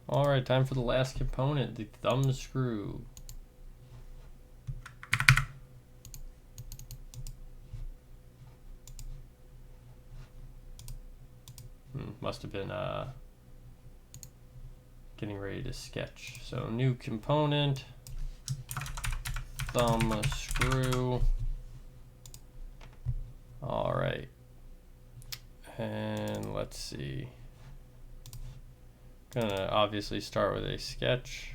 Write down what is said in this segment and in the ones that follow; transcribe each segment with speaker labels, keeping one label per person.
Speaker 1: Alright, time for the last component, the thumb screw. Must have been getting ready to sketch. So new component, thumb screw. Alright. And let's see. Gonna obviously start with a sketch.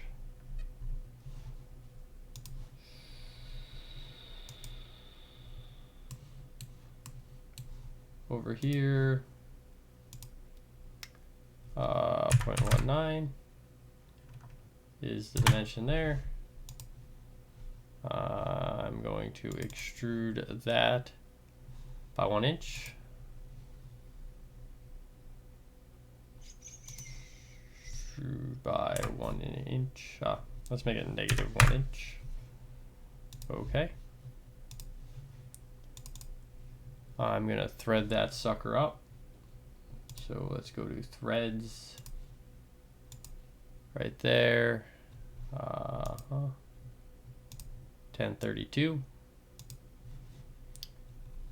Speaker 1: Over here, 0.19 is the dimension there. I'm going to extrude that by 1 inch. By 1 inch. Let's make it -1 inch. Okay. I'm gonna thread that sucker up. So let's go to threads. Right there. 1032.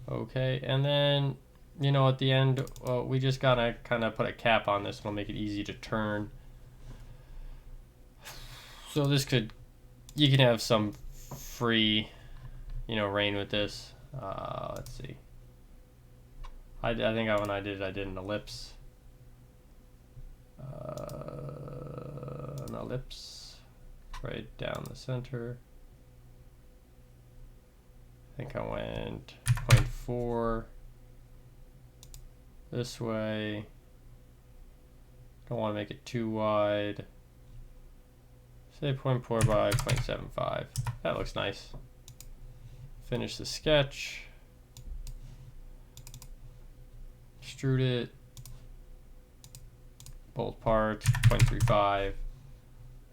Speaker 1: Okay, and then at the end, we just gotta kind of put a cap on this. It'll make it easy to turn. So this you can have some free, reign with this. Let's see. I think when I did an ellipse. An ellipse right down the center. I think I went 0.4 this way. Don't want to make it too wide. Say 0.4 by 0.75. That looks nice. Finish the sketch. Extrude it. Both parts, 0.35.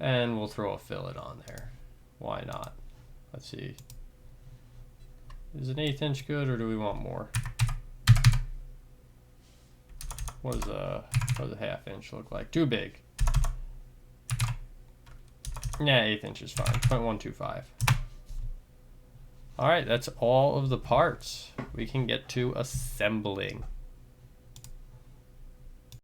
Speaker 1: And we'll throw a fillet on there. Why not? Let's see. Is an 1/8 inch good, or do we want more? What does a 1/2 inch look like? Too big. Yeah, 1/8 inch is fine. 0.125. All right, that's all of the parts. We can get to assembling.